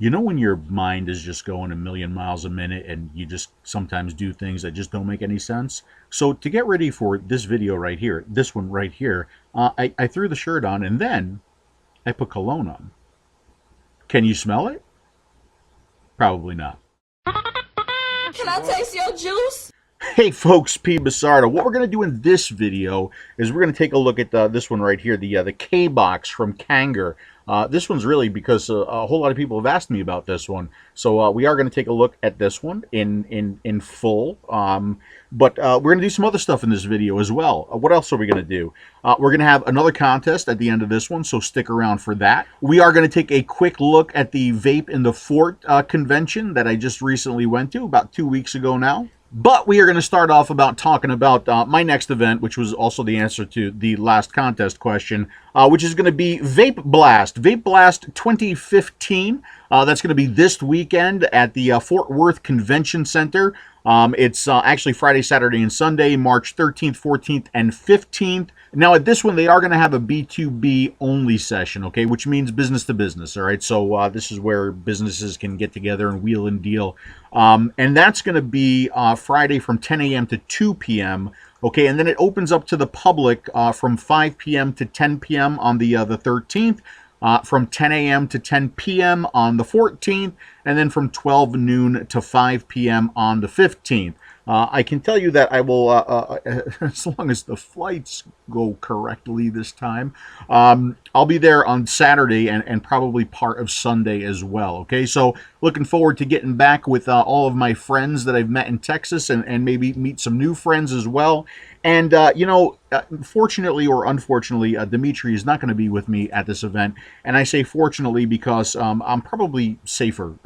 You know when your mind is just going a million miles a minute and you just sometimes do things that just don't make any sense? So to get ready for this video right here, this one right here, I threw the shirt on and then I put cologne on. Can you smell it? Probably not. Can I taste your juice? Hey folks, PBusardo. What we're going to do in this video is we're going to take a look at this one right here, the KBOX from Kanger. This one's really because a whole lot of people have asked me about this one. So we are going to take a look at this one in full. But we're going to do some other stuff in this video as well. What else are we going to do? We're going to have another contest at the end of this one, so stick around for that. We are going to take a quick look at the Vape in the Fort convention that I just recently went to about 2 weeks ago now. But we are going to start off about talking about my next event, which was also the answer to the last contest question, which is going to be Vape Blast. Vape Blast 2015. That's going to be this weekend at the Fort Worth Convention Center. It's actually Friday, Saturday, and Sunday, March 13th, 14th, and 15th. Now, at this one, they are going to have a B2B only session, okay, which means business to business, all right? So this is where businesses can get together and wheel and deal. And that's going to be Friday from 10 a.m. to 2 p.m., okay? And then it opens up to the public from 5 p.m. to 10 p.m. on the 13th. From 10 a.m. to 10 p.m. on the 14th, and then from 12 noon to 5 p.m. on the 15th. I can tell you that I will, as long as the flights go correctly this time, I'll be there on Saturday and probably part of Sunday as well, okay? So looking forward to getting back with all of my friends that I've met in Texas and maybe meet some new friends as well. And, you know, fortunately or unfortunately, Dimitri is not going to be with me at this event. And I say fortunately because I'm probably safer.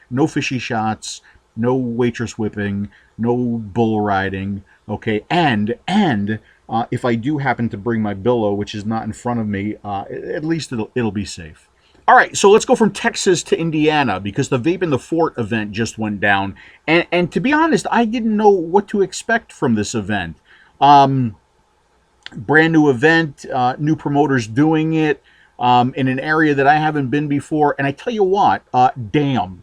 No fishy shots, no waitress whipping, no bull riding, okay? And if I do happen to bring my billo, which is not in front of me, at least it'll be safe. All right, so let's go from Texas to Indiana because the Vape in the Fort event just went down. And to be honest, I didn't know what to expect from this event. Brand new event, new promoters doing it in an area that I haven't been before. And I tell you what, damn.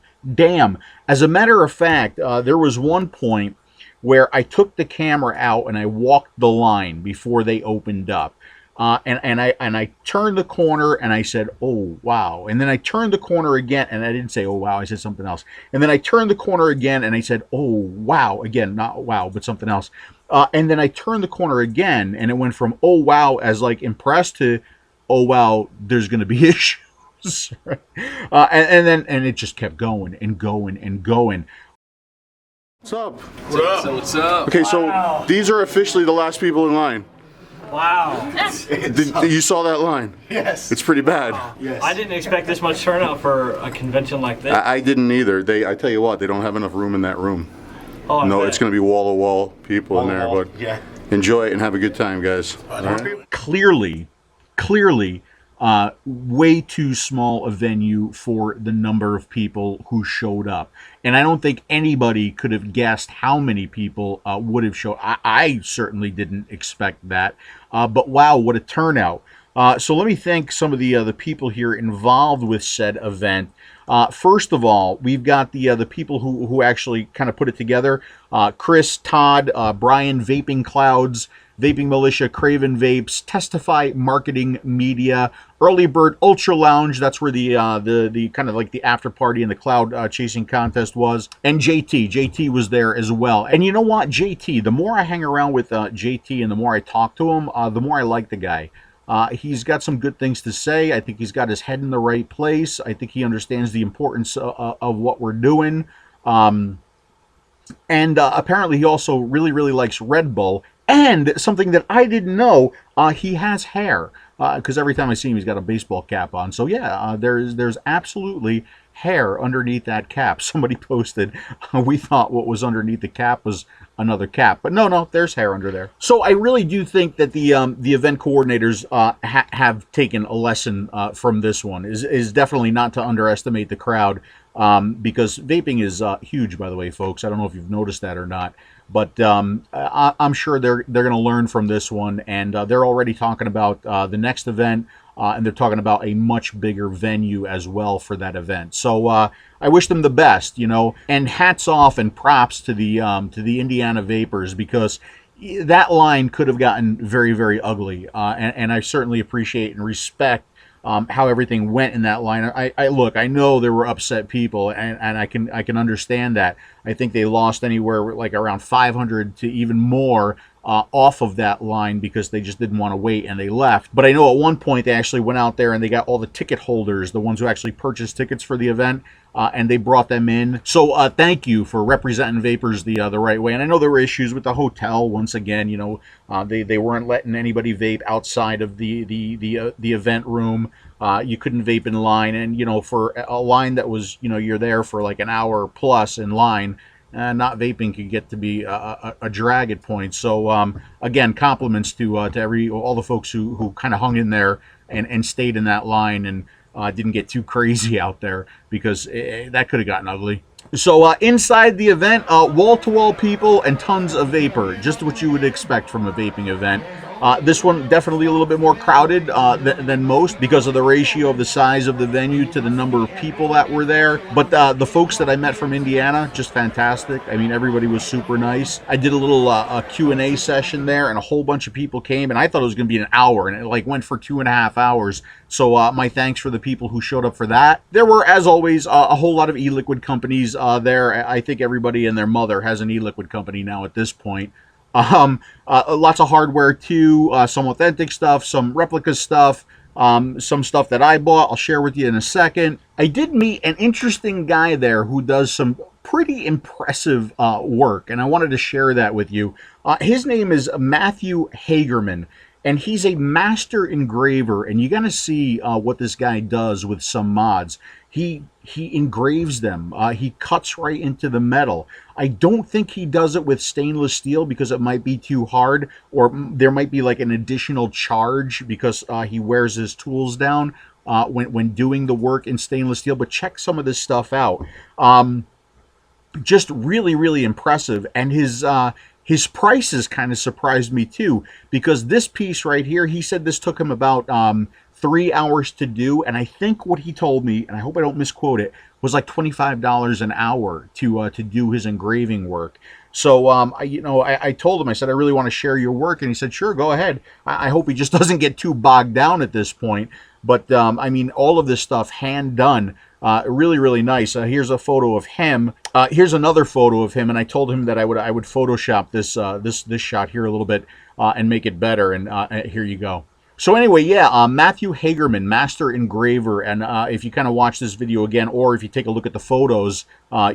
As a matter of fact, there was one point where I took the camera out and I walked the line before they opened up. And I turned the corner and I said, oh, wow. And then I turned the corner again and I didn't say, oh, wow. I said something else. And then I turned the corner again and I said, oh, wow. Again, not wow, but something else. And then I turned the corner again and it went from, oh, wow, as like impressed to, oh, wow, there's going to be issues. And it just kept going and going and going. What's up? What up? So what's up? Okay, so these are officially the last people in line. Wow. You saw that line? Yes. It's pretty bad. Yes. I didn't expect this much turnout for a convention like this. I didn't either. I tell you what, they don't have enough room in that room. Oh, No, it's going to be wall-to-wall people in there, Wall. but Yeah. enjoy it and have a good time, guys. All right? Clearly, way too small a venue for the number of people who showed up. And I don't think anybody could have guessed how many people would have showed. I certainly didn't expect that. But wow, what a turnout. So let me thank some of the people here involved with said event. First of all, we've got the people who actually kind of put it together. Chris, Todd, Brian, Vaping Clouds, Vaping Militia, Craven Vapes, Testify Marketing Media, Early Bird Ultra Lounge. That's where the kind of like the after party and the cloud chasing contest was. And JT. JT was there as well. And you know what? JT, the more I hang around with JT and the more I talk to him, the more I like the guy. He's got some good things to say. I think he's got his head in the right place. I think he understands the importance of what we're doing. And apparently he also really likes Red Bull. And something that I didn't know, he has hair. Because every time I see him, he's got a baseball cap on. So yeah, there's absolutely hair underneath that cap. Somebody posted, we thought what was underneath the cap was another cap, but no, there's hair under there. So I really do think that the event coordinators have taken a lesson from this one. Is definitely not to underestimate the crowd, because vaping is huge, by the way, folks. I don't know if you've noticed that or not. But I'm sure they're going to learn from this one, and they're already talking about the next event. and they're talking about a much bigger venue as well for that event. So I wish them the best, you know, and hats off and props to the Indiana Vapors, because that line could have gotten very, very ugly, and I certainly appreciate and respect how everything went in that line. I look, I know there were upset people, and I can understand that. I think they lost anywhere like around 500 to even more off of that line because they just didn't want to wait and they left. But I know at one point they actually went out there and they got all the ticket holders, the ones who actually purchased tickets for the event, and they brought them in. So thank you for representing Vapors the right way. And I know there were issues with the hotel. Once again, you know, they weren't letting anybody vape outside of the event room. You couldn't vape in line, and you know, for a line that was, you know, you're there for like an hour plus in line, not vaping could get to be a drag at points. So again, compliments to all the folks who kind of hung in there and stayed in that line and didn't get too crazy out there, because that could have gotten ugly. So inside the event, wall-to-wall people and tons of vapor, just what you would expect from a vaping event. This one definitely a little bit more crowded than most because of the ratio of the size of the venue to the number of people that were there. But the folks that I met from Indiana, just fantastic. I mean, everybody was super nice. I did a little Q&A session there, and a whole bunch of people came, and I thought it was going to be an hour, and it like went for 2.5 hours. So my thanks for the people who showed up for that. There were, as always, a whole lot of e-liquid companies there. I think everybody and their mother has an e-liquid company now at this point. Lots of hardware too, some authentic stuff, some replica stuff, some stuff that I bought. I'll share with you in a second. I did meet an interesting guy there who does some pretty impressive work, and I wanted to share that with you. His name is Matthew Hagerman, and he's a master engraver, and you're gonna see what this guy does with some mods. He engraves them. He cuts right into the metal. I don't think he does it with stainless steel because it might be too hard, or there might be like an additional charge because he wears his tools down when doing the work in stainless steel. But check some of this stuff out. Just really, really impressive. And his prices kind of surprised me too, because this piece right here, he said this took him about 3 hours to do, and I think what he told me, and I hope I don't misquote it, was like $25 an hour to do his engraving work. So I told him, I said, I really want to share your work, and he said, sure, go ahead. I hope he just doesn't get too bogged down at this point. But I mean, all of this stuff hand done, really, really nice. Here's a photo of him. Here's another photo of him, and I told him that I would Photoshop this shot here a little bit and make it better. And here you go. So anyway, yeah, Matthew Hagerman, master engraver, and if you kind of watch this video again, or if you take a look at the photos,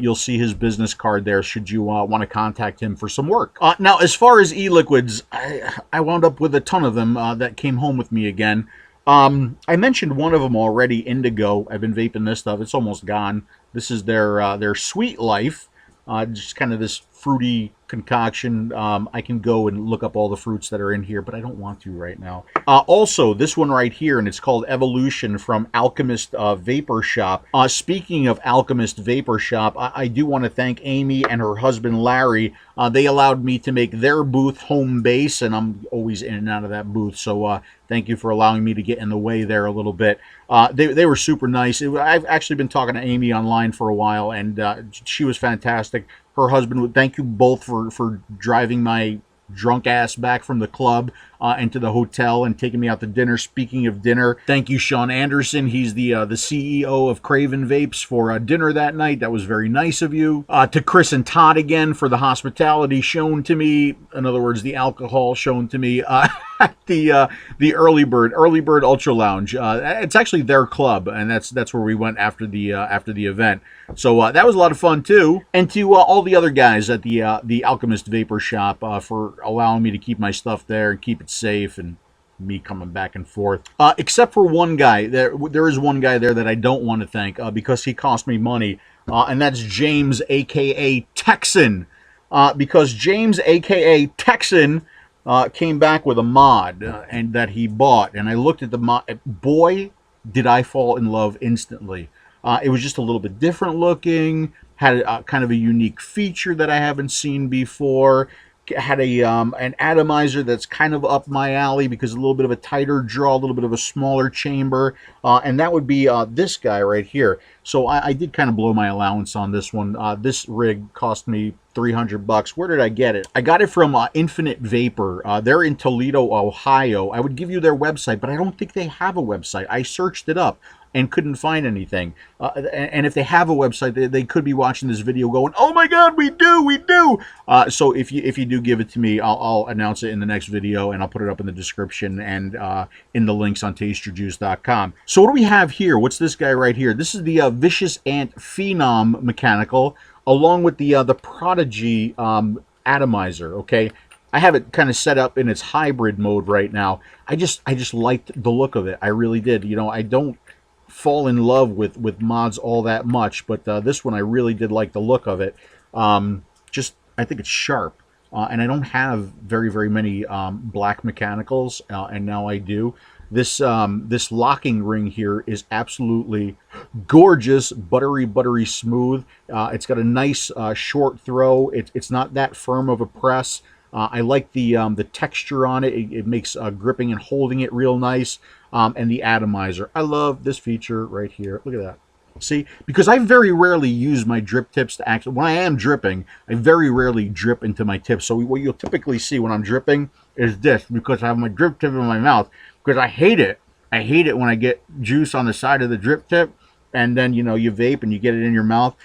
you'll see his business card there should you want to contact him for some work. Now, as far as e-liquids, I wound up with a ton of them that came home with me again. I mentioned one of them already, Indigo. I've been vaping this stuff. It's almost gone. This is their Sweet Life, just kind of this fruity concoction. I can go and look up all the fruits that are in here, but I don't want to right now. Also, this one right here, and it's called Evolution from Alchemist Vapor Shop. Speaking of Alchemist Vapor Shop, I do want to thank Amy and her husband Larry. They allowed me to make their booth home base, and I'm always in and out of that booth, so thank you for allowing me to get in the way there a little bit. They were super nice. I've actually been talking to Amy online for a while, and she was fantastic. Her husband, thank you both for driving my drunk ass back from the club into the hotel and taking me out to dinner. Speaking of dinner, thank you, Sean Anderson. He's the CEO of Craven Vapes for dinner that night. That was very nice of you. To Chris and Todd again for the hospitality shown to me. In other words, the alcohol shown to me at the Early Bird Ultra Lounge. It's actually their club, and that's where we went after the event. So that was a lot of fun too. And to all the other guys at the Alchemist Vapor Shop for allowing me to keep my stuff there and keep it safe, and me coming back and forth. Except for one guy. There is one guy there that I don't want to thank because he cost me money, and that's James, a.k.a. Texan. Because James, a.k.a. Texan, came back with a mod and that he bought, and I looked at the mod. Boy, did I fall in love instantly. It was just a little bit different looking, had kind of a unique feature that I haven't seen before. had a an atomizer that's kind of up my alley because a little bit of a tighter draw, a little bit of a smaller chamber, and that would be this guy right here. So I did kind of blow my allowance on this one. This rig cost me $300. Where did I get it? I got it from Infinite Vapor. They're in Toledo, Ohio. I would give you their website, but I don't think they have a website. I searched it up and couldn't find anything. And if they have a website, they could be watching this video going, "Oh my God, we do!" So if you do give it to me, I'll announce it in the next video, and I'll put it up in the description and in the links on tasteyourjuice.com. So what do we have here? What's this guy right here? This is the Vicious Ant Phenom mechanical, along with the Prodigy atomizer. Okay. I have it kind of set up in its hybrid mode right now. I just liked the look of it. I really did. You know, I don't fall in love with mods all that much, but this one I really did like the look of it. I think it's sharp, and I don't have very many black mechanicals, and now I do. This locking ring here is absolutely gorgeous, buttery smooth. It's got a nice short throw. It's not that firm of a press. I like the texture on it. It makes gripping and holding it real nice. And the atomizer. I love this feature right here. Look at that. See, because I very rarely use my drip tips to actually, when I am dripping, I very rarely drip into my tips. So what you'll typically see when I'm dripping is this, because I have my drip tip in my mouth, because I hate it. I hate it when I get juice on the side of the drip tip, and then, you know, you vape and you get it in your mouth.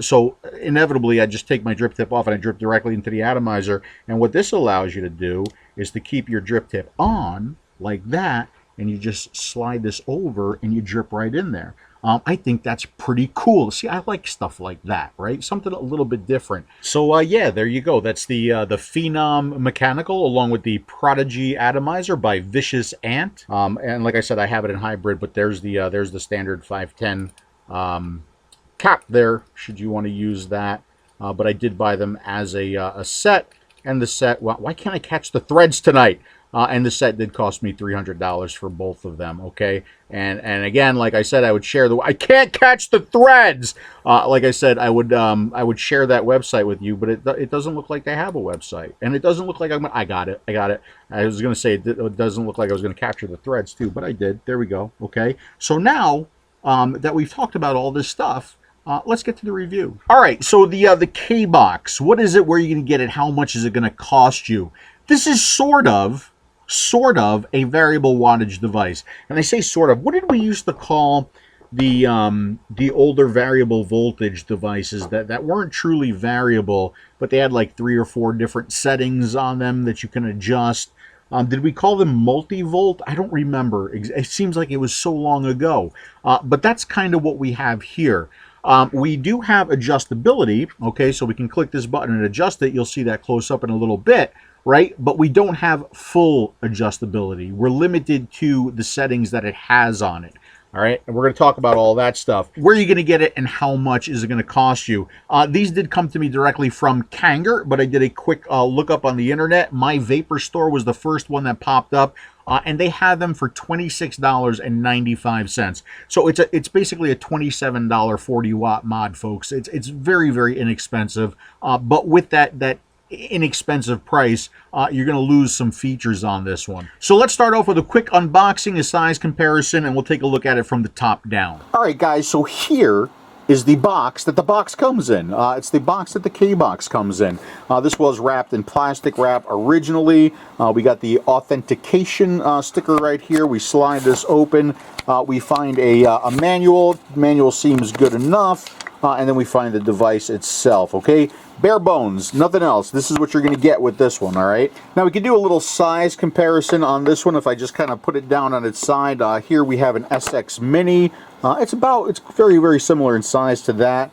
So inevitably, I just take my drip tip off and I drip directly into the atomizer. And what this allows you to do is to keep your drip tip on like that, and you just slide this over and you drip right in there. I think that's pretty cool. See, I like stuff like that, right? Something a little bit different. So yeah, there you go. That's the Phenom mechanical along with the Prodigy atomizer by Vicious Ant. And like I said, I have it in hybrid, but there's the standard 510 cap there, should you want to use that. But I did buy them as a set, and the set, well, why can't I catch the threads tonight? And the set did cost me $300 for both of them, okay? And again, like I said, I would share I can't catch the threads! Like I said, I would share that website with you, but it doesn't look like they have a website. And it doesn't look like I got it. I was going to say it doesn't look like I was going to capture the threads too, but I did. There we go, okay? So now that we've talked about all this stuff, let's get to the review. All right, so the KBOX, what is it? Where are you going to get it? How much is it going to cost you? This is sort of a variable wattage device. And I say sort of. What did we used to call the older variable voltage devices that weren't truly variable, but they had like 3 or 4 different settings on them that you can adjust? Did we call them multi-volt? I don't remember. It seems like it was so long ago. But that's kind of what we have here. We do have adjustability, okay, so we can click this button and adjust it. You'll see that close up in a little bit, right? But we don't have full adjustability. We're limited to the settings that it has on it. All right, and we're going to talk about all that stuff. Where are you going to get it and how much is it going to cost you? These did come to me directly from Kanger, but I did a quick look up on the internet. My Vapor Store was the first one that popped up, and they had them for $26.95. So it's basically a $27 40-watt mod, folks. It's very inexpensive, but with that inexpensive price, you're going to lose some features on this one. So let's start off with a quick unboxing, a size comparison, and we'll take a look at it from the top down. All right, guys, so here is the box that the box comes in. It's the box that the KBOX comes in. This was wrapped in plastic wrap originally. We got the authentication sticker right here. We slide this open. We find a manual. The manual seems good enough. And then we find the device itself, okay? Bare bones, nothing else. This is what you're going to get with this one, all right? Now, we can do a little size comparison on this one if I just kind of put it down on its side. Here we have an SX Mini. It's very similar in size to that.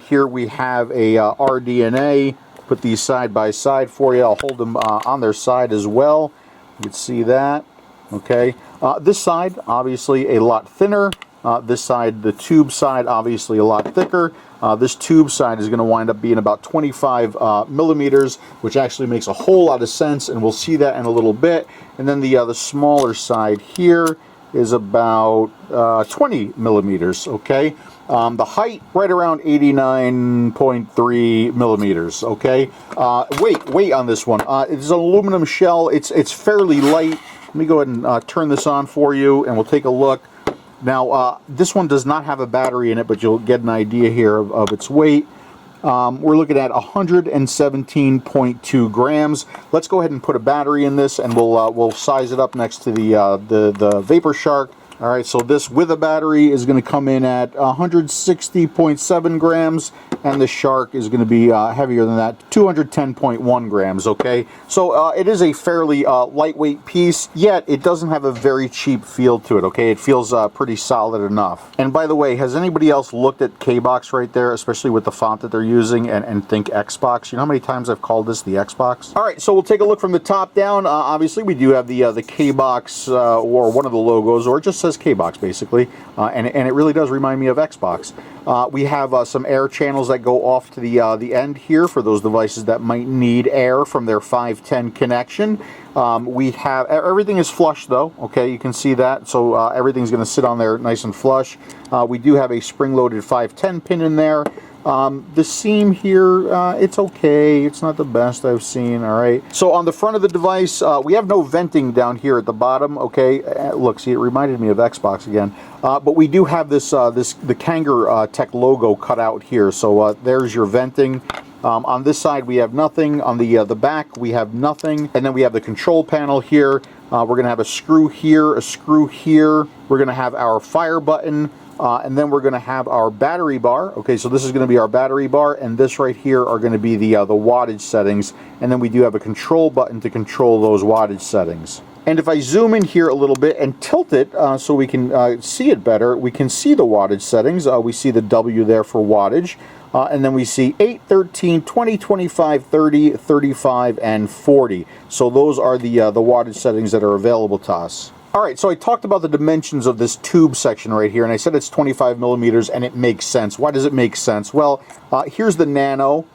Here we have a RDNA. Put these side by side for you. I'll hold them on their side as well. You can see that, okay? This side, obviously, a lot thinner. This side, the tube side, obviously a lot thicker. This tube side is going to wind up being about 25 millimeters, which actually makes a whole lot of sense, and we'll see that in a little bit. And then the smaller side here is about 20 millimeters, okay? The height, right around 89.3 millimeters, okay? Weight on this one. It's an aluminum shell. It's fairly light. Let me go ahead and turn this on for you, and we'll take a look. Now, this one does not have a battery in it, but you'll get an idea here of its weight. We're looking at 117.2 grams. Let's go ahead and put a battery in this, and we'll size it up next to the Vapor Shark. All right, so this with a battery is going to come in at 160.7 grams, and the Shark is going to be heavier than that, 210.1 grams, okay? So it is a fairly lightweight piece, yet it doesn't have a very cheap feel to it, okay? It feels pretty solid enough. And by the way, has anybody else looked at KBoX right there, especially with the font that they're using, and think Xbox? You know how many times I've called this the Xbox? All right, so we'll take a look from the top down. Obviously, we do have the KBoX or one of the logos, or it just says KBoX basically, and it really does remind me of Xbox. We have some air channels that go off to the end here for those devices that might need air from their 510 connection. We have, everything is flush though, okay, you can see that, so everything's going to sit on there nice and flush. We do have a spring-loaded 510 pin in there. The seam here, it's okay. It's not the best I've seen, all right? So on the front of the device, we have no venting down here at the bottom, okay? Look, see, it reminded me of Xbox again. But we do have the Kanger Tech logo cut out here, so there's your venting. On this side, we have nothing. On the back, we have nothing. And then we have the control panel here. We're going to have a screw here, a screw here. We're going to have our fire button. And then we're going to have our battery bar. Okay, so this is going to be our battery bar, and this right here are going to be the wattage settings. And then we do have a control button to control those wattage settings. And if I zoom in here a little bit and tilt it so we can see it better, we can see the wattage settings. We see the W there for wattage. And then we see 8, 13, 20, 25, 30, 35, and 40. So those are the wattage settings that are available to us. All right, so I talked about the dimensions of this tube section right here, and I said it's 25 millimeters, and it makes sense. Why does it make sense? Well, here's the Nano.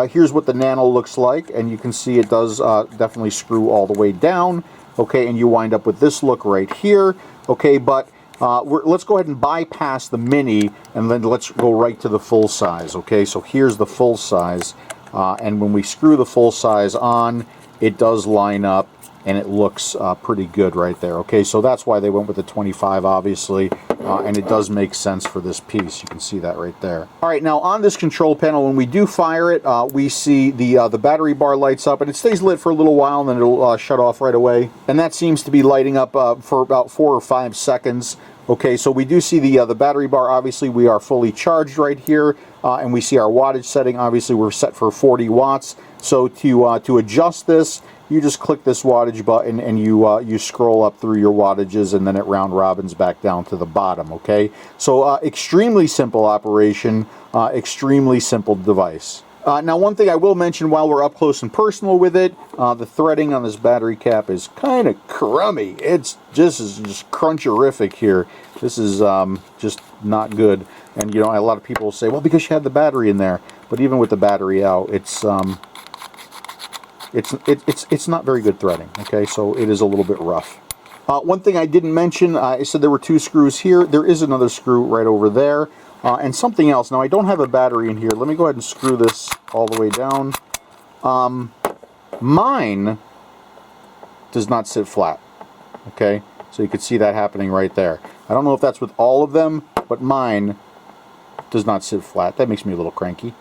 Here's what the Nano looks like, and you can see it does definitely screw all the way down. Okay, and you wind up with this look right here. Okay, but let's go ahead and bypass the Mini, and then let's go right to the full size. Okay, so here's the full size, and when we screw the full size on, it does line up. And it looks pretty good right there. Okay, so that's why they went with the 25, obviously, and it does make sense for this piece. You can see that right there. All right, now on this control panel, when we do fire it, we see the battery bar lights up, and it stays lit for a little while, and then it'll shut off right away. And that seems to be lighting up for about 4 or 5 seconds. Okay, so we do see the battery bar. Obviously, we are fully charged right here, and we see our wattage setting. Obviously, we're set for 40 watts. So to adjust this, you just click this wattage button and you scroll up through your wattages, and then it round robins back down to the bottom, okay? So extremely simple operation, extremely simple device. Now one thing I will mention while we're up close and personal with it, the threading on this battery cap is kind of crummy. It's just cruncherific here. This is just not good. And you know, a lot of people will say, well, because you had the battery in there. But even with the battery out, it's not very good threading, okay? So it is a little bit rough. One thing I didn't mention, I said there were 2 screws here. There is another screw right over there. And something else. Now, I don't have a battery in here. Let me go ahead and screw this all the way down. Mine does not sit flat, okay? So you can see that happening right there. I don't know if that's with all of them, but mine does not sit flat. That makes me a little cranky.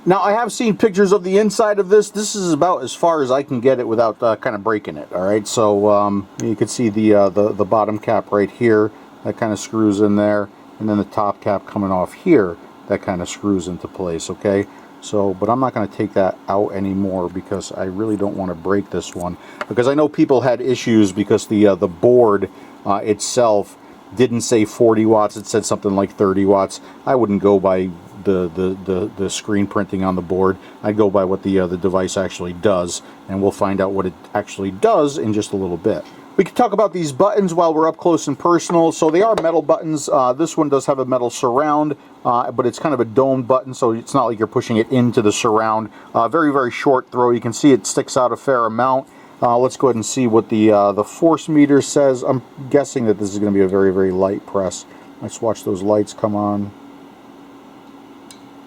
Now, I have seen pictures of the inside of this. This is about as far as I can get it without kind of breaking it, all right? So you can see the bottom cap right here. That kind of screws in there. And then the top cap coming off here, that kind of screws into place, okay? So, but I'm not going to take that out anymore because I really don't want to break this one. Because I know people had issues because the board itself didn't say 40 watts. It said something like 30 watts. I wouldn't go by the screen printing on the board. I'd go by what the device actually does, and we'll find out what it actually does in just a little bit. We can talk about these buttons while we're up close and personal. So they are metal buttons. This one does have a metal surround, but it's kind of a domed button, so it's not like you're pushing it into the surround. Very, very short throw. You can see it sticks out a fair amount. Let's go ahead and see what the force meter says. I'm guessing that this is going to be a very, very light press. Let's watch those lights come on.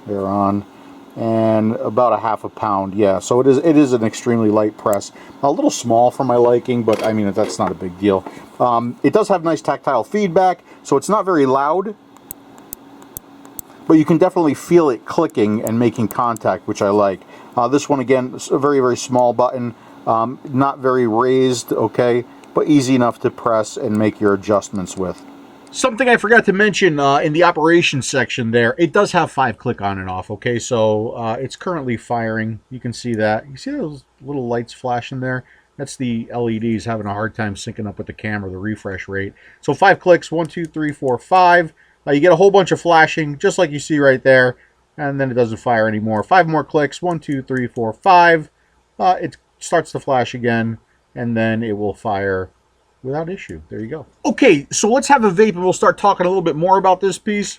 They're on. And about a half a pound, yeah. So it is an extremely light press. A little small for my liking, but I mean, that's not a big deal. It does have nice tactile feedback, so it's not very loud, but you can definitely feel it clicking and making contact, which I like. This one, again, is a very, very small button, not very raised, okay, but easy enough to press and make your adjustments with. Something I forgot to mention in the operations section there, it does have 5-click on and off, okay? So it's currently firing. You can see that. You see those little lights flashing there? That's the LEDs having a hard time syncing up with the camera, the refresh rate. So 5 clicks, 1, 2, 3, 4, 5. You get a whole bunch of flashing, just like you see right there, and then it doesn't fire anymore. 5 more clicks, 1, 2, 3, 4, 5. It starts to flash again, and then it will fire without issue. There you go. Okay, so let's have a vape and we'll start talking a little bit more about this piece.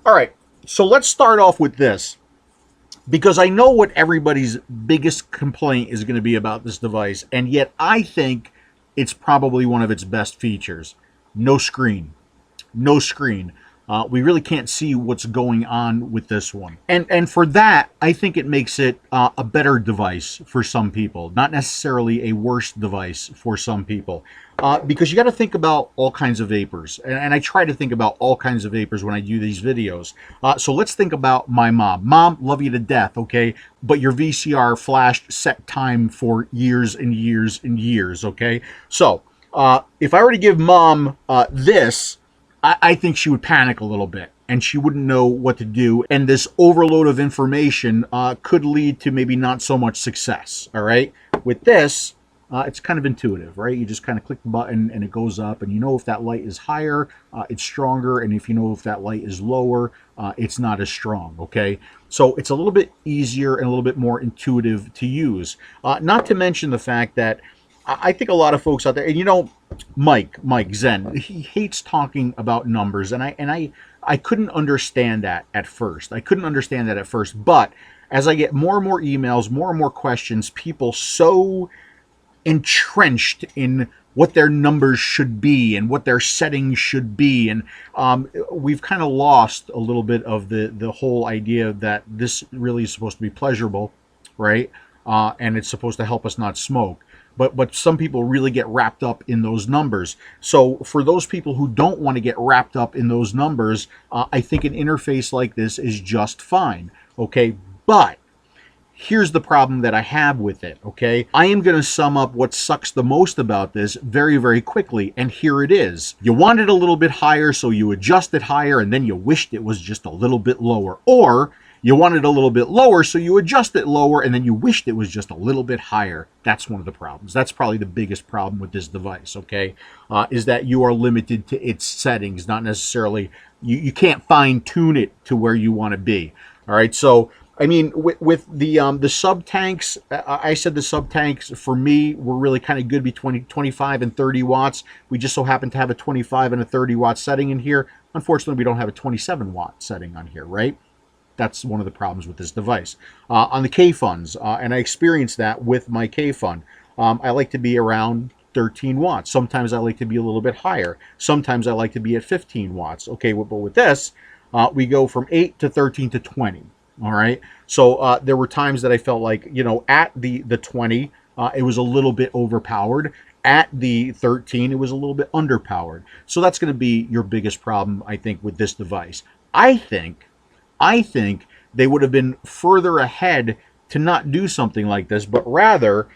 All right, so let's start off with this, because I know what everybody's biggest complaint is going to be about this device, and yet I think it's probably one of its best features. No screen. No screen. We really can't see what's going on with this one. And for that, I think it makes it a better device for some people, not necessarily a worse device for some people. Because you got to think about all kinds of vapors. And I try to think about all kinds of vapors when I do these videos. So let's think about my mom. Mom, love you to death, okay? But your VCR flashed set time for years and years and years, okay? So if I were to give Mom this, I think she would panic a little bit and she wouldn't know what to do. And this overload of information could lead to maybe not so much success, all right? With this, it's kind of intuitive, right? You just kind of click the button and it goes up, and you know if that light is higher, it's stronger. And if you know if that light is lower, it's not as strong, okay? So it's a little bit easier and a little bit more intuitive to use. Not to mention the fact that I think a lot of folks out there, and you know, Mike Zen, he hates talking about numbers, and I couldn't understand that at first. I couldn't understand that at first, but as I get more and more emails, more and more questions, people so entrenched in what their numbers should be and what their settings should be, and we've kind of lost a little bit of the whole idea that this really is supposed to be pleasurable, right? And it's supposed to help us not smoke. But some people really get wrapped up in those numbers. So for those people who don't want to get wrapped up in those numbers, I think an interface like this is just fine, okay? But here's the problem that I have with it, okay? I am going to sum up what sucks the most about this very, very quickly, and here it is. You want it a little bit higher, so you adjust it higher, and then you wished it was just a little bit lower. Or you want it a little bit lower, so you adjust it lower, and then you wished it was just a little bit higher. That's one of the problems. That's probably the biggest problem with this device, okay? Is that you are limited to its settings, not necessarily, you can't fine-tune it to where you want to be. All right, so I mean, with the sub tanks, I said the sub tanks for me were really kind of good between 25 and 30 watts. We just so happen to have a 25 and a 30 watt setting in here. Unfortunately, we don't have a 27 watt setting on here, right? That's one of the problems with this device. On the K-Funs, and I experienced that with my K-Fun, I like to be around 13 watts. Sometimes I like to be a little bit higher. Sometimes I like to be at 15 watts. Okay, but with this, we go from 8 to 13 to 20. All right, so there were times that I felt like, you know, at the 20, it was a little bit overpowered. At the 13, it was a little bit underpowered. So that's going to be your biggest problem, I think, with this device. I think they would have been further ahead to not do something like this, but rather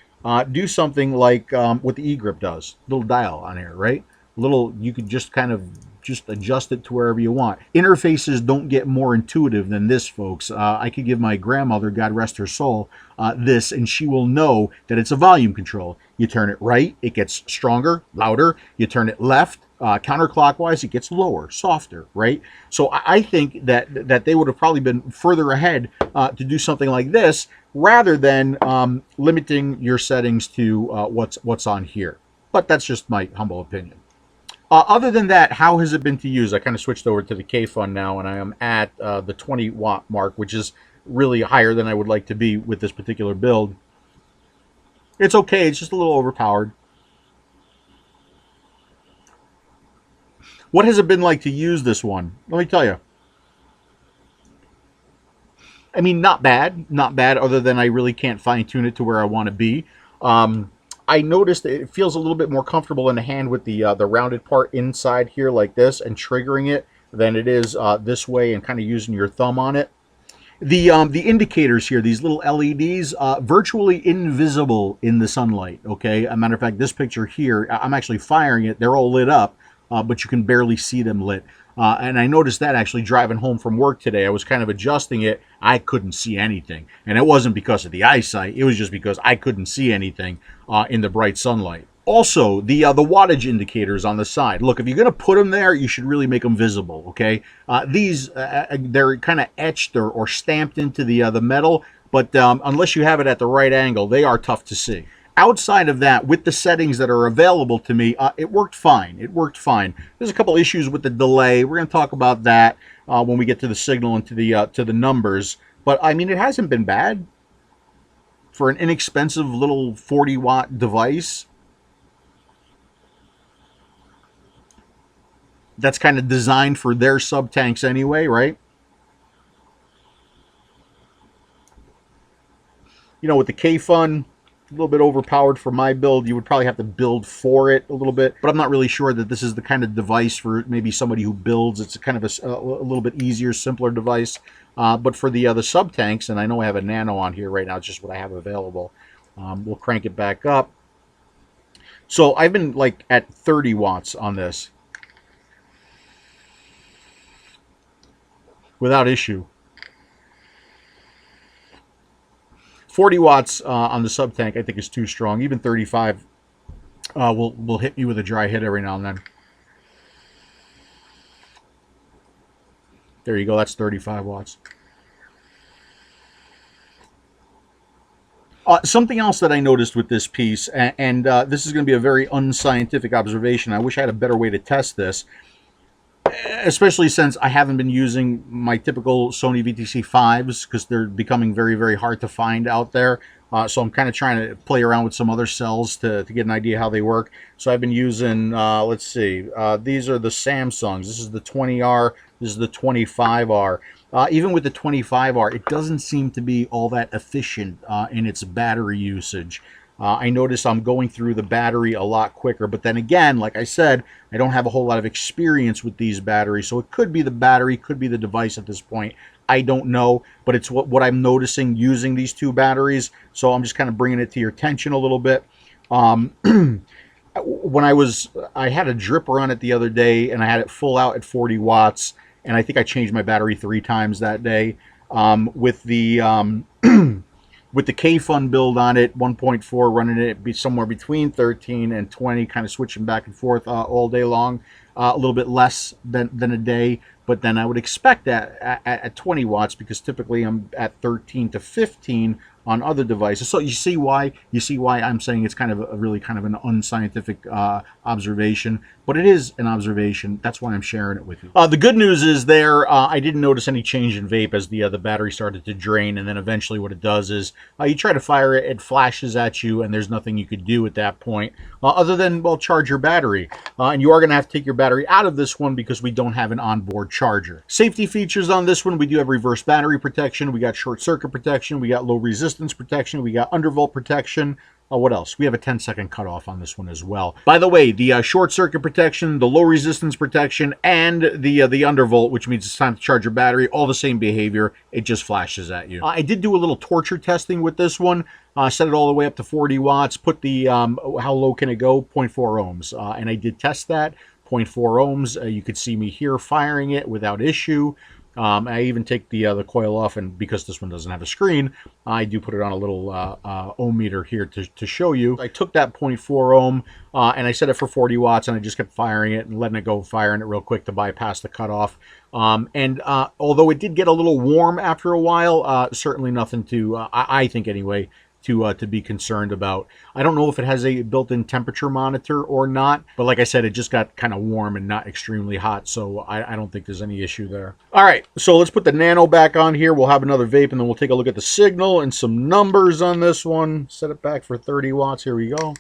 do something like what the e-grip does. Little dial on here, right? Little, you could just kind of just adjust it to wherever you want. Interfaces don't get more intuitive than this, folks. I could give my grandmother, God rest her soul, this, and she will know that it's a volume control. You turn it right, it gets stronger, louder. You turn it left, counterclockwise, it gets lower, softer, right? So I think that they would have probably been further ahead to do something like this, rather than limiting your settings to what's on here. But that's just my humble opinion. Other than that, how has it been to use? I kind of switched over to the K-Fun now, and I am at the 20-watt mark, which is really higher than I would like to be with this particular build. It's okay. It's just a little overpowered. What has it been like to use this one? Let me tell you. I mean, not bad. Not bad, other than I really can't fine-tune it to where I want to be. I noticed it feels a little bit more comfortable in the hand with the rounded part inside here like this and triggering it than it is this way and kind of using your thumb on it. The indicators here, these little LEDs, virtually invisible in the sunlight, okay? As a matter of fact, this picture here, I'm actually firing it. They're all lit up, but you can barely see them lit. And I noticed that actually driving home from work today. I was kind of adjusting it. I couldn't see anything. And it wasn't because of the eyesight. It was just because I couldn't see anything in the bright sunlight. Also, the wattage indicators on the side. Look, if you're going to put them there, you should really make them visible, okay? These, they're kind of etched or stamped into the metal, but unless you have it at the right angle, they are tough to see. Outside of that, with the settings that are available to me, it worked fine. It worked fine. There's a couple issues with the delay. We're going to talk about that when we get to the signal and to the numbers. But, I mean, it hasn't been bad for an inexpensive little 40-watt device. That's kind of designed for their sub-tanks anyway, right? You know, with the K-Fun, a little bit overpowered for my build. You would probably have to build for it a little bit, but I'm not really sure that this is the kind of device for maybe somebody who builds. It's kind of a little bit easier, simpler device. But for the sub-tanks, and I know I have a Nano on here right now, it's just what I have available. We'll crank it back up. So I've been like at 30 watts on this without issue. 40 watts on the sub-tank, I think, is too strong. Even 35 will hit me with a dry hit every now and then. There you go. That's 35 watts. Something else that I noticed with this piece, and this is going to be a very unscientific observation. I wish I had a better way to test this, especially since I haven't been using my typical Sony VTC5s because they're becoming very, very hard to find out there. So I'm kind of trying to play around with some other cells to get an idea how they work. So I've been using, let's see, these are the Samsungs. This is the 20R, this is the 25R. Even with the 25R, it doesn't seem to be all that efficient in its battery usage. I notice I'm going through the battery a lot quicker, but then again, like I said, I don't have a whole lot of experience with these batteries, so it could be the battery, could be the device at this point. I don't know, but it's what I'm noticing using these two batteries, so I'm just kind of bringing it to your attention a little bit. When I had a dripper on it the other day, and I had it full out at 40 watts, and I think I changed my battery 3 times that day. With the with the K-Fun build on it, 1.4, running it be somewhere between 13 and 20, kind of switching back and forth all day long. A little bit less than a day, but then I would expect that at 20 watts because typically I'm at 13 to 15 on other devices. So you see why I'm saying it's kind of a really kind of an unscientific observation, but it is an observation. That's why I'm sharing it with you. The good news is I didn't notice any change in vape as the battery started to drain, and then eventually what it does is you try to fire it, it flashes at you, and there's nothing you could do at that point other than, well, charge your battery. And you are going to have to take your battery out of this one because we don't have an onboard charger. Safety features on this one, we do have reverse battery protection, we got short circuit protection, we got low resistance protection, we got undervolt protection. What else? We have a 10-second cutoff on this one as well. By the way, the short circuit protection, the low resistance protection, and the undervolt, which means it's time to charge your battery, all the same behavior. It just flashes at you. I did do a little torture testing with this one. Set it all the way up to 40 watts. Put the, how low can it go? 0.4 ohms. And I did test that. 0.4 ohms. You could see me here firing it without issue. I even take the coil off, and because this one doesn't have a screen, I do put it on a little ohm meter here to show you. I took that 0.4 ohm and I set it for 40 watts, and I just kept firing it and letting it go, firing it real quick to bypass the cutoff. Although it did get a little warm after a while, certainly nothing to, I think anyway, to be concerned about. I don't know if it has a built-in temperature monitor or not, but like I said, it just got kind of warm and not extremely hot, so I don't think there's any issue there. All right, so let's put the Nano back on here. We'll have another vape, and then we'll take a look at the signal and some numbers on this one. Set it back for 30 watts. Here we go.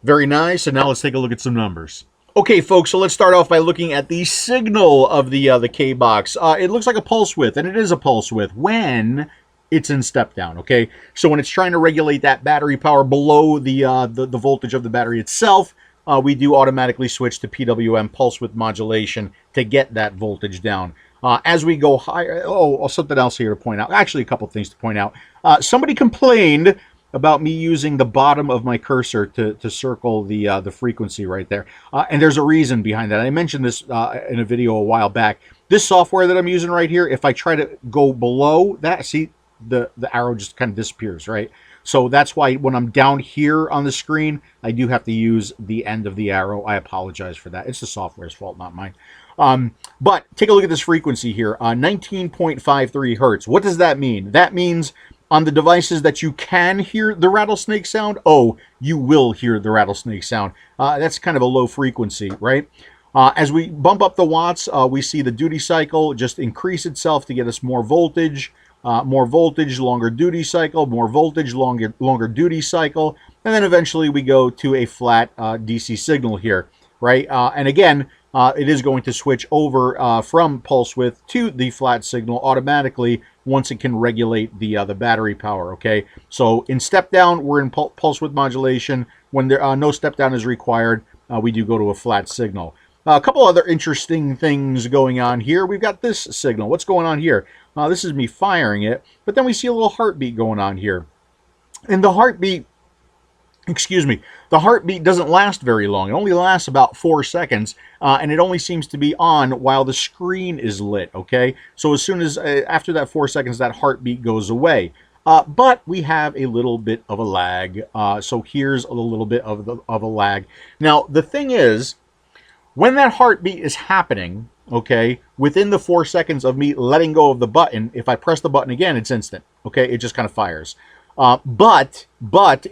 Very nice, and now let's take a look at some numbers. Okay, folks, so let's start off by looking at the signal of the KBox. It looks like a pulse width, and it is a pulse width when it's in step down, okay? So when it's trying to regulate that battery power below the voltage of the battery itself, we do automatically switch to PWM pulse width modulation to get that voltage down. As we go higher, something else here to point out. Actually, a couple things to point out. Somebody complained about me using the bottom of my cursor to circle the frequency right there. And there's a reason behind that. I mentioned this in a video a while back. This software that I'm using right here, if I try to go below that, see, the arrow just kind of disappears, right? So that's why when I'm down here on the screen, I do have to use the end of the arrow. I apologize for that. It's the software's fault, not mine. But take a look at this frequency here, 19.53 hertz. What does that mean? That means on the devices that you can hear the rattlesnake sound, you will hear the rattlesnake sound. That's kind of a low frequency, right? As we bump up the watts, we see the duty cycle just increase itself to get us more voltage, longer duty cycle, more voltage, longer duty cycle, and then eventually we go to a flat DC signal here, right? And again, it is going to switch over from pulse width to the flat signal automatically once it can regulate the battery power, okay? So in step down, we're in pulse width modulation. When there no step down is required, we do go to a flat signal. A couple other interesting things going on here. We've got this signal. What's going on here? This is me firing it, but then we see a little heartbeat going on here. And the heartbeat, the heartbeat doesn't last very long. It only lasts about 4 seconds, and it only seems to be on while the screen is lit, okay? So as soon as, after that 4 seconds, that heartbeat goes away. But we have a little bit of a lag. So here's a little bit of a lag. Now, the thing is, when that heartbeat is happening, okay, within the 4 seconds of me letting go of the button, if I press the button again, it's instant, okay? It just kind of fires. But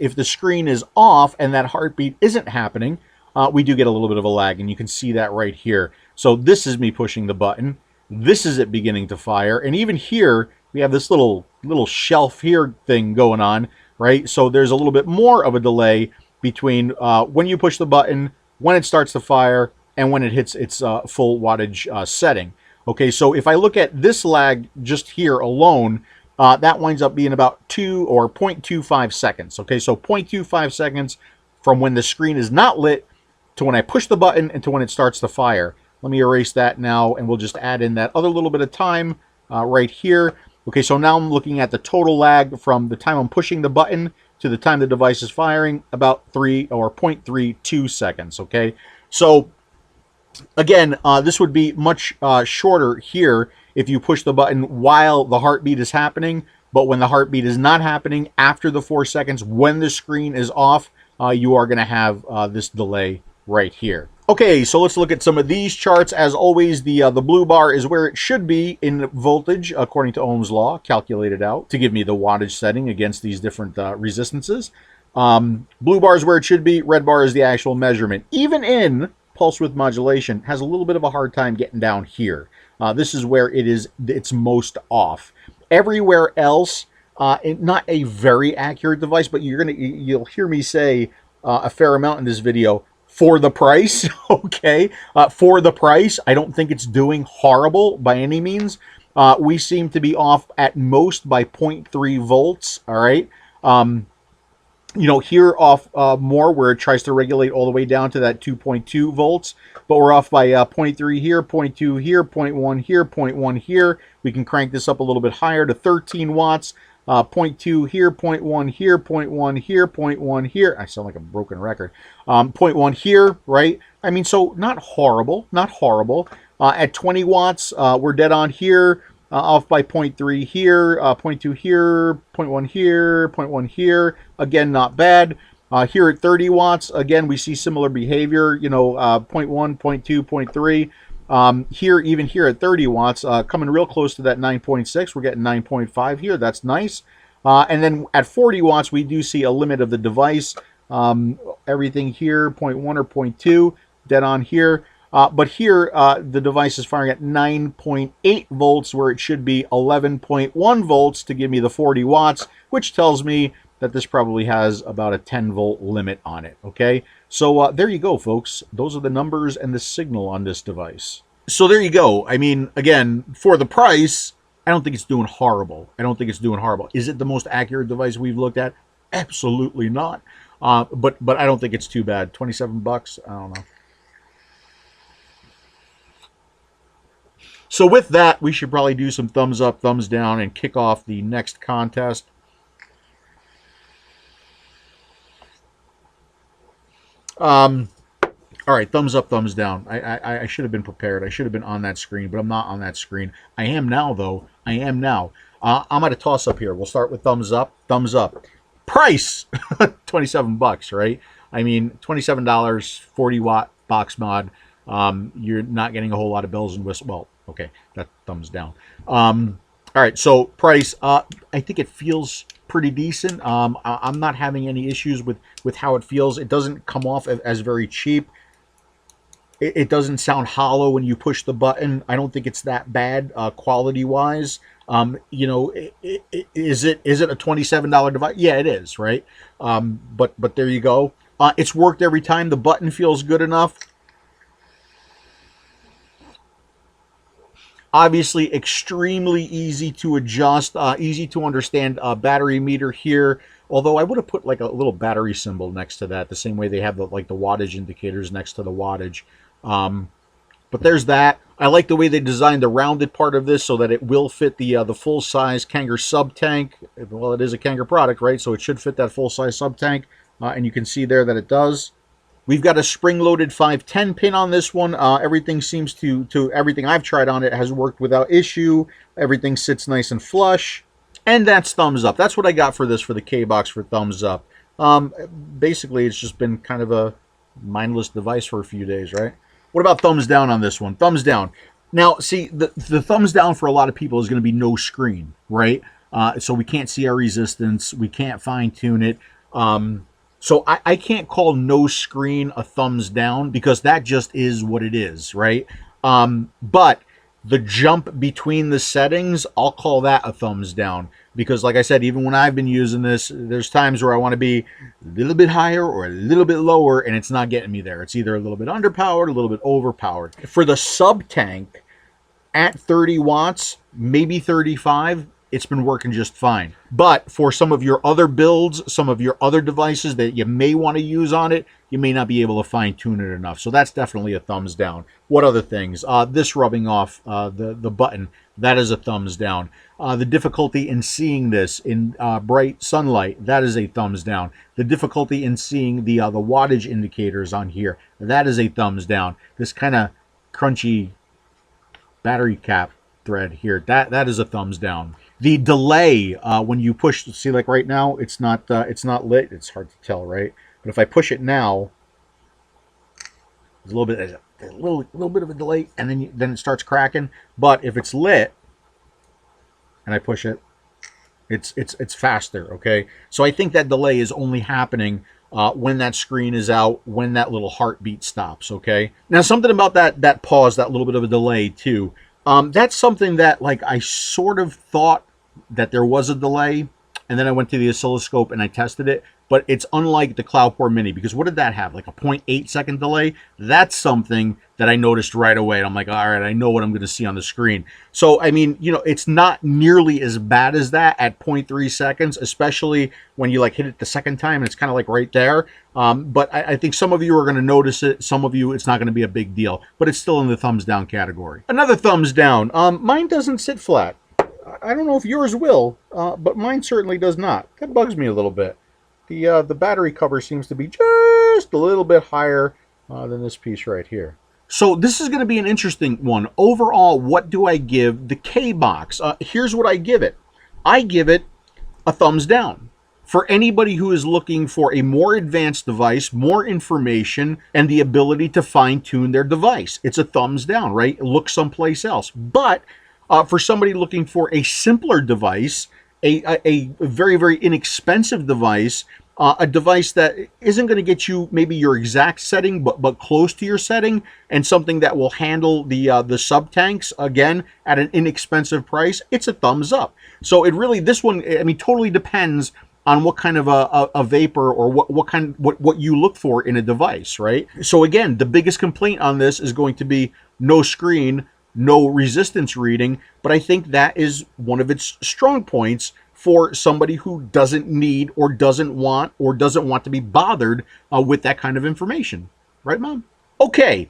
if the screen is off and that heartbeat isn't happening, we do get a little bit of a lag, and you can see that right here. So this is me pushing the button. This is it beginning to fire, and even here we have this little shelf here thing going on, right? So there's a little bit more of a delay between when you push the button, when it starts to fire, and when it hits its full wattage setting. Okay, so if I look at this lag just here alone, that winds up being about 0.25 seconds. Okay, so 0.25 seconds from when the screen is not lit to when I push the button and to when it starts to fire. Let me erase that now, and we'll just add in that other little bit of time right here. Okay, so now I'm looking at the total lag from the time I'm pushing the button to the time the device is firing, about 0.32 seconds. Okay, so again, this would be much shorter here if you push the button while the heartbeat is happening, but when the heartbeat is not happening, after the 4 seconds, when the screen is off, you are going to have this delay right here. Okay, so let's look at some of these charts. As always, the blue bar is where it should be in voltage, according to Ohm's law, calculated out to give me the wattage setting against these different resistances. Blue bar is where it should be. Red bar is the actual measurement. Even in pulse width modulation, has a little bit of a hard time getting down here. This is where it's most off. Everywhere else, not a very accurate device, but you'll hear me say a fair amount in this video, for the price, okay? For the price, I don't think it's doing horrible by any means. We seem to be off at most by 0.3 volts, all right? You know, here off more where it tries to regulate all the way down to that 2.2 volts, but we're off by 0.3 here, 0.2 here, 0.1 here, 0.1 here. We can crank this up a little bit higher to 13 watts. 0.2 here, 0.1 here, 0.1 here, 0.1 here. I sound like a broken record. 0.1 here, right? I mean, so not horrible, not horrible. At 20 watts, we're dead on here. Off by 0.3 here, 0.2 here, 0.1 here, 0.1 here. Again, not bad. Here at 30 watts, again, we see similar behavior, you know, 0.1, 0.2, 0.3. Here, even here at 30 watts, coming real close to that 9.6. We're getting 9.5 here. That's nice. And then at 40 watts, we do see a limit of the device. Everything here, 0.1 or 0.2, dead on here. But here, the device is firing at 9.8 volts, where it should be 11.1 volts to give me the 40 watts, which tells me that this probably has about a 10 volt limit on it, okay? So there you go, folks. Those are the numbers and the signal on this device. So there you go. I mean, again, for the price, I don't think it's doing horrible. I don't think it's doing horrible. Is it the most accurate device we've looked at? Absolutely not. But I don't think it's too bad. 27 bucks, I don't know. So with that, we should probably do some thumbs up, thumbs down, and kick off the next contest. All right, thumbs up, thumbs down. I should have been prepared. I should have been on that screen, but I'm not on that screen. I am now, though. I am now. I'm at a toss-up here. We'll start with thumbs up, thumbs up. Price, 27 bucks, right? I mean, $27, 40-watt box mod. You're not getting a whole lot of bells and whistles. Well, okay, that thumbs down. All right, so price, I think it feels pretty decent. I'm not having any issues with how it feels. It doesn't come off as very cheap. It doesn't sound hollow when you push the button. I don't think it's that bad quality-wise. You know, is it a $27 device? Yeah, it is, right? But there you go. It's worked every time. The button feels good enough. Obviously, extremely easy to adjust, easy to understand. Battery meter here. Although I would have put like a little battery symbol next to that, the same way they have the wattage indicators next to the wattage. But there's that. I like the way they designed the rounded part of this so that it will fit the full-size Kanger sub tank. Well, it is a Kanger product, right? So it should fit that full-size sub tank, and you can see there that it does. We've got a spring-loaded 510 pin on this one. Everything seems to everything I've tried on it has worked without issue. Everything sits nice and flush. And that's thumbs up. That's what I got for this, for the KBoX, for thumbs up. Basically, it's just been kind of a mindless device for a few days, right? What about thumbs down on this one? Thumbs down. Now, see, the thumbs down for a lot of people is going to be no screen, right? So we can't see our resistance. We can't fine-tune it. So I can't call no screen a thumbs down because that just is what it is, right? But the jump between the settings, I'll call that a thumbs down. Because like I said, even when I've been using this, there's times where I want to be a little bit higher or a little bit lower, and it's not getting me there. It's either a little bit underpowered, a little bit overpowered. For the sub tank, at 30 watts, maybe 35, it's been working just fine. But for some of your other builds, some of your other devices that you may want to use on it, you may not be able to fine tune it enough. So that's definitely a thumbs down. What other things? This rubbing off the button, that is a thumbs down. The difficulty in seeing this in bright sunlight, that is a thumbs down. The difficulty in seeing the wattage indicators on here, that is a thumbs down. This kind of crunchy battery cap thread here, that is a thumbs down. The delay when you push, see, like right now, it's not lit. It's hard to tell, right? But if I push it now, there's a little bit of a delay, and then it starts cracking. But if it's lit and I push it, it's faster. Okay, so I think that delay is only happening when that screen is out, when that little heartbeat stops. Okay, now something about that pause, that little bit of a delay too. That's something that, like, I sort of thought that there was a delay, and then I went to the oscilloscope and I tested it, but it's unlike the Cloudport Mini, because what did that have? Like a 0.8 second delay? That's something that I noticed right away. And I'm like, all right, I know what I'm going to see on the screen. So, I mean, you know, it's not nearly as bad as that at 0.3 seconds, especially when you like hit it the second time and it's kind of like right there. But I think some of you are going to notice it. Some of you, it's not going to be a big deal, but it's still in the thumbs down category. Another thumbs down. Mine doesn't sit flat. I don't know if yours will, but mine certainly does not. That bugs me a little bit. The battery cover seems to be just a little bit higher than this piece right here. So this is going to be an interesting one. Overall, what do I give the KBoX? Here's what I give it. I give it a thumbs down. for anybody who is looking for a more advanced device, more information, and the ability to fine-tune their device, it's a thumbs down, right? Look someplace else. But for somebody looking for a simpler device, a very, very inexpensive device, a device that isn't going to get you maybe your exact setting, but close to your setting, and something that will handle the sub tanks again at an inexpensive price, it's a thumbs up. So it really, this one, I mean, totally depends on what kind of a vapor or what you look for in a device, right? So again, the biggest complaint on this is going to be no screen, no resistance reading, but I think that is one of its strong points for somebody who doesn't need or doesn't want to be bothered with that kind of information. Right, Mom? Okay,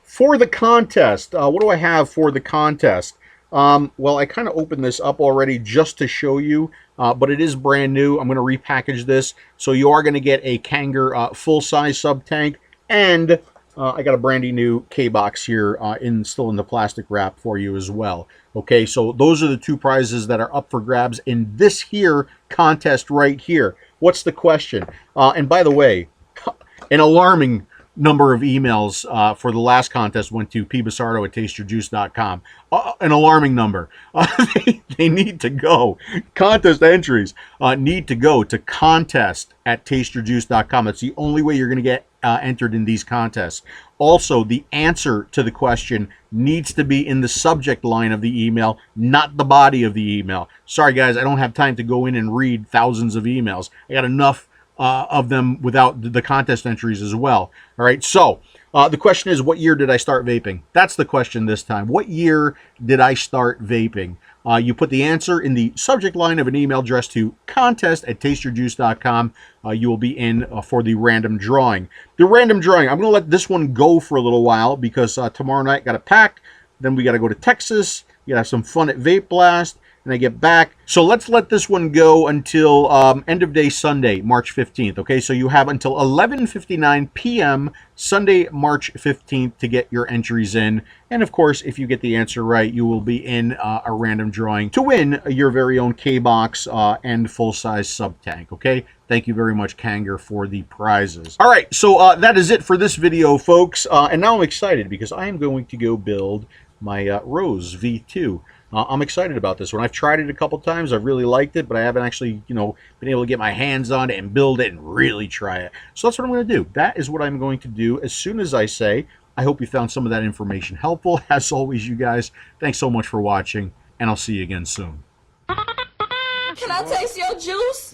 for the contest, what do I have for the contest? Well, I kind of opened this up already just to show you, but it is brand new. I'm going to repackage this. So you are going to get a Kanger full-size sub-tank, and I got a brandy new KBOX here still in the plastic wrap for you as well. Okay, so those are the two prizes that are up for grabs in this here contest right here. What's the question? And by the way, an alarming number of emails for the last contest went to PBusardo at tasteyourjuice.com. An alarming number. They need to go. Contest entries need to go to contest at tasteyourjuice.com. That's the only way you're going to get entered in these contests. Also, the answer to the question needs to be in the subject line of the email, not the body of the email. Sorry, guys, I don't have time to go in and read thousands of emails. I got enough of them without the contest entries as well. All right, so the question is, what year did I start vaping? That's the question this time. What year did I start vaping? You put the answer in the subject line of an email addressed to contest at tasteyourjuice.com. You will be in for the random drawing. The random drawing, I'm going to let this one go for a little while because tomorrow night got to pack. Then we got to go to Texas. You got to have some fun at Vape Blast. And I get back. So let's let this one go until end of day Sunday, March 15th. Okay, so you have until 11:59 p.m. Sunday, March 15th to get your entries in. And of course, if you get the answer right, you will be in a random drawing to win your very own KBOX and full-size sub-tank. Okay, thank you very much, Kanger, for the prizes. All right, so that is it for this video, folks. And now I'm excited because I am going to go build my Rose V2. I'm excited about this one. I've tried it a couple times. I've really liked it, but I haven't actually, been able to get my hands on it and build it and really try it. So that's what I'm going to do. That is what I'm going to do as soon as I say. I hope you found some of that information helpful. As always, you guys, thanks so much for watching, and I'll see you again soon. Can I taste your juice?